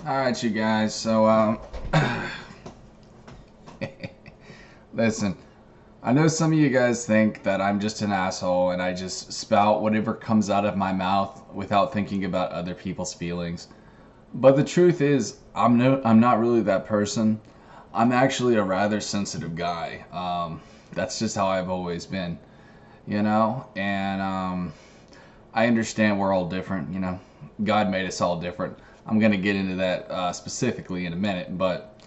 Alright, you guys, so, listen, I know some of you guys think that I'm just an asshole and I just spout whatever comes out of my mouth without thinking about other people's feelings. But the truth is, I'm not really that person. I'm actually a rather sensitive guy. That's just how I've always been, And I understand we're all different. God made us all different. I'm gonna get into that specifically in a minute, but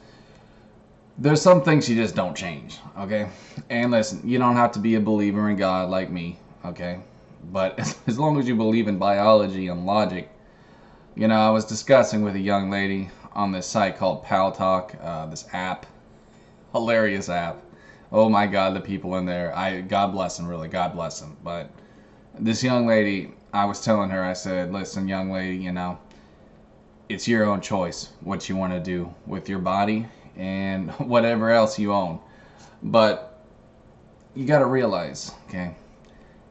there's some things you just don't change, okay? And listen, you don't have to be a believer in God like me, okay? But as long as you believe in biology and logic, I was discussing with a young lady on this site called Pal Talk, this app, hilarious app. Oh my God, the people in there. God bless them, really, God bless them. But this young lady, I was telling her, I said, listen, young lady, it's your own choice what you want to do with your body and whatever else you own. But you got to realize, okay,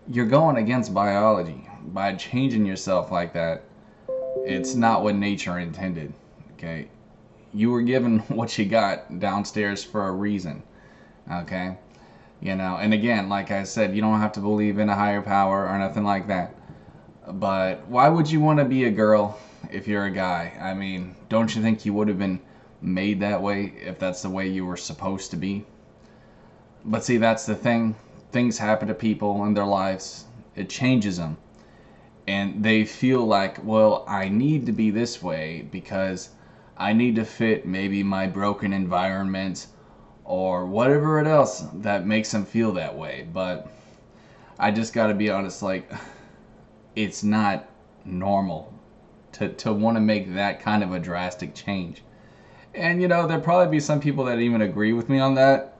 you're going against biology by changing yourself like that. It's not what nature intended, okay? You were given what you got downstairs for a reason, okay? And again, like I said, you don't have to believe in a higher power or nothing like that. But why would you want to be a girl if you're a guy? I mean, don't you think you would have been made that way if that's the way you were supposed to be? But see, that's the thing. Things happen to people in their lives. It changes them. And they feel like, well, I need to be this way because I need to fit maybe my broken environment or whatever it else that makes them feel that way. But I just got to be honest, like, it's not normal to want to make that kind of a drastic change. And, there'll probably be some people that even agree with me on that,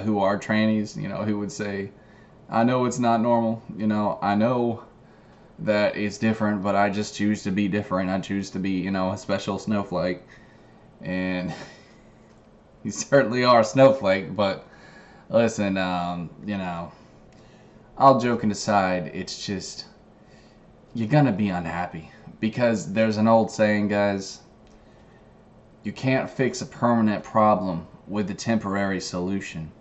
who are trannies, who would say, I know it's not normal, I know that it's different, but I just choose to be different. I choose to be, a special snowflake. And you certainly are a snowflake, but listen, all joking aside, it's just, you're gonna be unhappy. Because there's an old saying, guys, you can't fix a permanent problem with a temporary solution.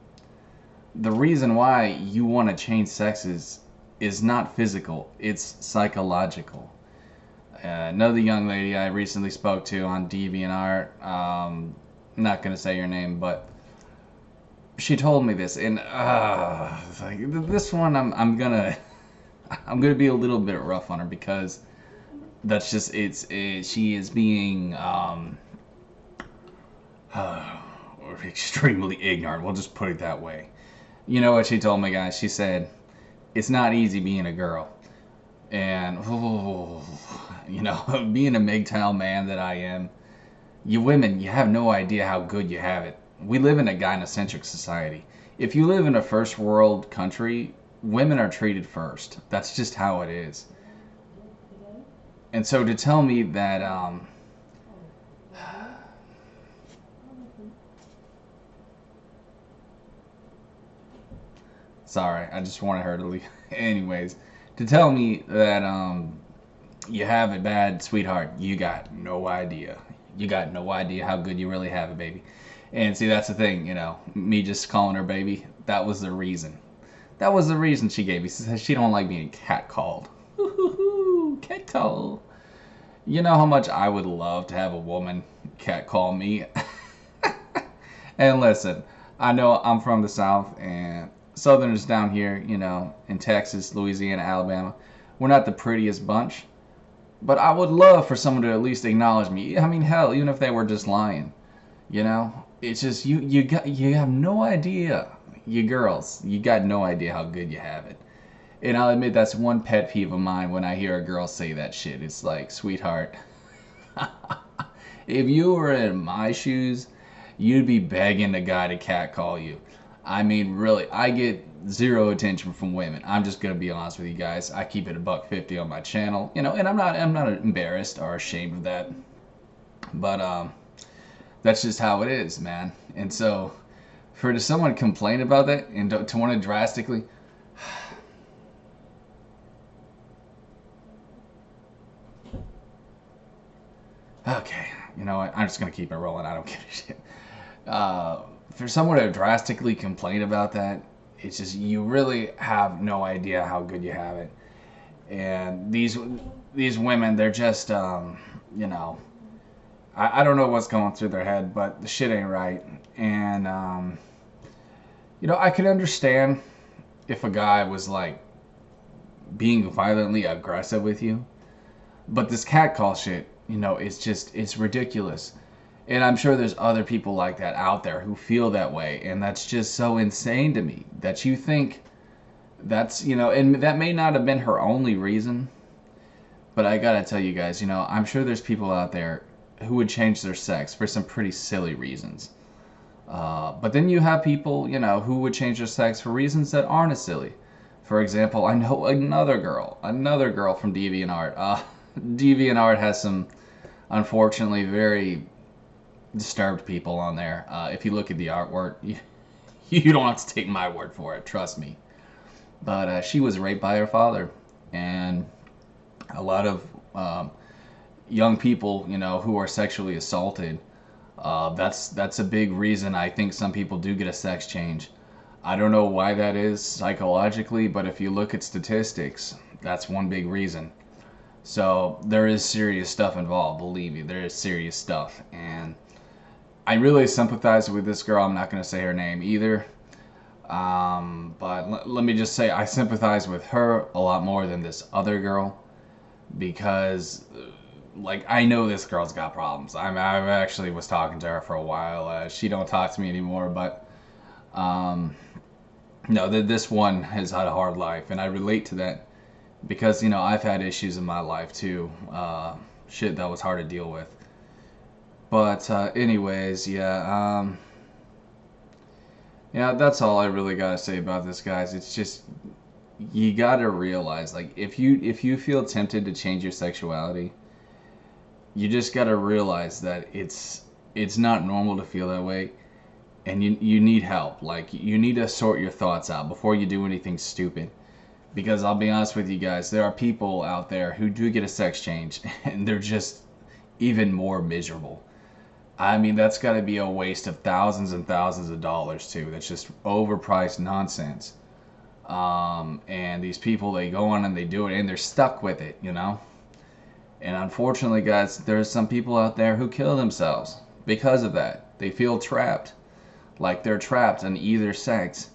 The reason why you want to change sexes is not physical, it's psychological. Another young lady I recently spoke to on DeviantArt, not going to say your name, but she told me this, and like, this one I'm gonna be a little bit rough on her because that's just she is being extremely ignorant. We'll just put it that way. You know what she told me, guys? She said, it's not easy being a girl. And, being a MGTOW man that I am, you women, you have no idea how good you have it. We live in a gynocentric society. If you live in a first world country, women are treated first. That's just how it is. And so to tell me that, sorry, I just wanted her to leave. Anyways, to tell me that you have it bad, sweetheart, you got no idea. You got no idea how good you really have it, baby. And see, that's the thing, me just calling her baby, that was the reason. That was the reason she gave me. She said she don't like being catcalled. Woo-hoo-hoo, catcall. You know how much I would love to have a woman catcall me? And listen, I know I'm from the South, and Southerners down here, in Texas, Louisiana, Alabama, we're not the prettiest bunch. But I would love for someone to at least acknowledge me. I mean, hell, even if they were just lying, it's just you have no idea, you girls, you got no idea how good you have it. And I'll admit that's one pet peeve of mine when I hear a girl say that shit. It's like, sweetheart, if you were in my shoes, you'd be begging the guy to catcall you. I mean, really, I get zero attention from women. I'm just gonna be honest with you guys. I keep it $1.50 on my channel, and I'm not embarrassed or ashamed of that. But that's just how it is, man. And so, for someone to complain about that and to want to drastically, Okay, you know what? I'm just gonna keep it rolling. I don't give a shit. Uh, for someone to drastically complain about that, it's just you really have no idea how good you have it. And these women, they're just you know, I don't know what's going through their head, but the shit ain't right. And you know, I could understand if a guy was like being violently aggressive with you, but this catcall shit, you know, it's ridiculous. And I'm sure there's other people like that out there who feel that way, and that's just so insane to me that you think that's, you know, and that may not have been her only reason, but I gotta tell you guys, you know, I'm sure there's people out there who would change their sex for some pretty silly reasons. But then you have people, you know, who would change their sex for reasons that aren't as silly. For example, I know another girl from DeviantArt. DeviantArt has some, unfortunately, very disturbed people on there. If you look at the artwork, you don't have to take my word for it, trust me. But she was raped by her father, and a lot of young people, you know, who are sexually assaulted. That's a big reason I think some people do get a sex change. I don't know why that is psychologically, but if you look at statistics, that's one big reason. So there is serious stuff involved. Believe me, there is serious stuff, and I really sympathize with this girl. I'm not going to say her name either. But let me just say I sympathize with her a lot more than this other girl because, like, I know this girl's got problems. I actually was talking to her for a while. She don't talk to me anymore, but no, this one has had a hard life, and I relate to that because, you know, I've had issues in my life too. Shit that was hard to deal with. But anyways, yeah, that's all I really gotta say about this, guys. It's just you gotta realize, like, if you feel tempted to change your sexuality, you just gotta realize that it's not normal to feel that way, and you need help. Like, you need to sort your thoughts out before you do anything stupid. Because I'll be honest with you guys, there are people out there who do get a sex change, and they're just even more miserable. I mean, that's got to be a waste of thousands and thousands of dollars too. That's just overpriced nonsense. And these people, they go on and they do it, and they're stuck with it, you know. And unfortunately, guys, there's some people out there who kill themselves because of that. They feel trapped, like they're trapped in either sex.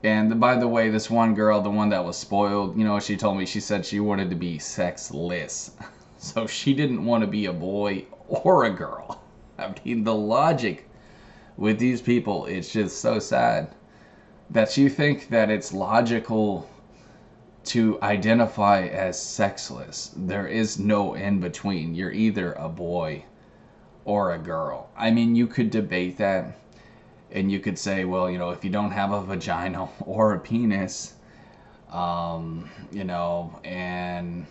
And by the way, this one girl, the one that was spoiled, you know, she told me, she said she wanted to be sexless. So she didn't want to be a boy or a girl. I mean, the logic with these people, it's just so sad that you think that it's logical to identify as sexless. There is no in between. You're either a boy or a girl. I mean, you could debate that, and you could say, well, you know, if you don't have a vagina or a penis, you know, and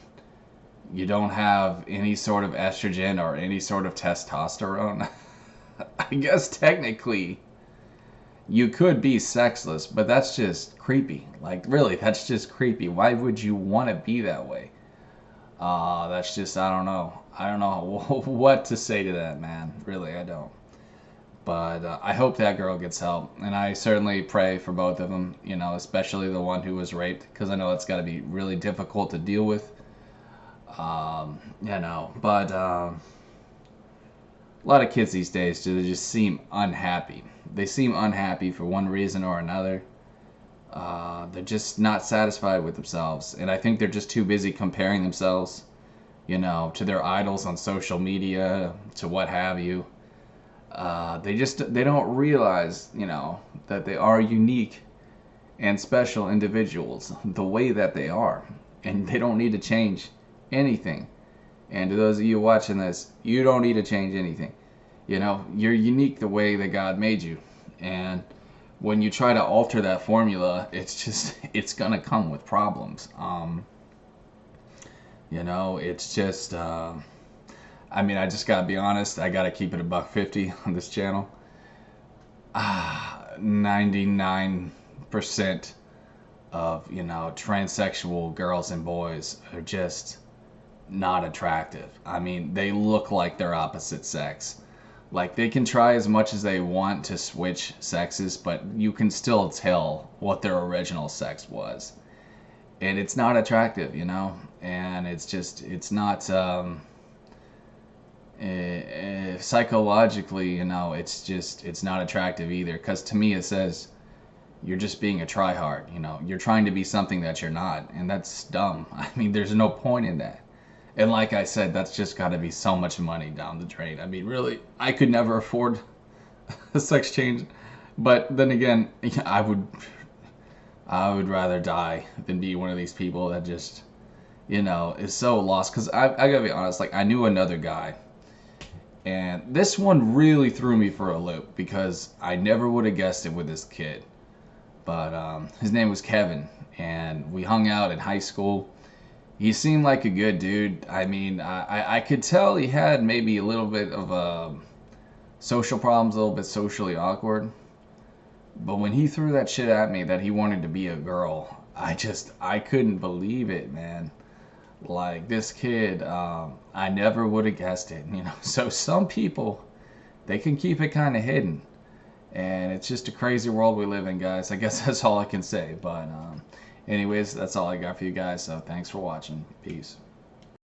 you don't have any sort of estrogen or any sort of testosterone, I guess technically you could be sexless, but that's just creepy. Like, really, that's just creepy. Why would you want to be that way? That's just, I don't know. I don't know what to say to that, man. Really, I don't. But I hope that girl gets help, and I certainly pray for both of them, you know, especially the one who was raped, because I know it's got to be really difficult to deal with. You know, but a lot of kids these days, they just seem unhappy. They seem unhappy for one reason or another. They're just not satisfied with themselves, and I think they're just too busy comparing themselves, you know, to their idols on social media, to what have you. They don't realize, you know, that they are unique and special individuals the way that they are, and they don't need to change anything. And to those of you watching this, you don't need to change anything. You know, you're unique the way that God made you, and when you try to alter that formula, it's gonna come with problems. You know, it's just I mean, I just gotta be honest. I gotta keep it a buck 50 on this channel. 99% of, you know, transsexual girls and boys are just not attractive. I mean, they look like they're opposite sex. Like they can try as much as they want to switch sexes, but you can still tell what their original sex was. And it's not attractive, you know? And it's just, it's not, psychologically, you know, it's just, it's not attractive either. Because to me, it says you're just being a tryhard, you know? You're trying to be something that you're not. And that's dumb. I mean, there's no point in that. And like I said, that's just got to be so much money down the drain. I mean, really, I could never afford a sex change. But then again, I would rather die than be one of these people that just, you know, is so lost. Because I gotta be honest, like, I knew another guy. And this one really threw me for a loop because I never would have guessed it with this kid. But his name was Kevin. And we hung out in high school. He seemed like a good dude. I mean, I could tell he had maybe a little bit of social problems, a little bit socially awkward. But when he threw that shit at me that he wanted to be a girl, I couldn't believe it, man. Like, this kid, I never would have guessed it, you know. So some people, they can keep it kind of hidden. And it's just a crazy world we live in, guys. I guess that's all I can say. But anyways, that's all I got for you guys. So thanks for watching. Peace.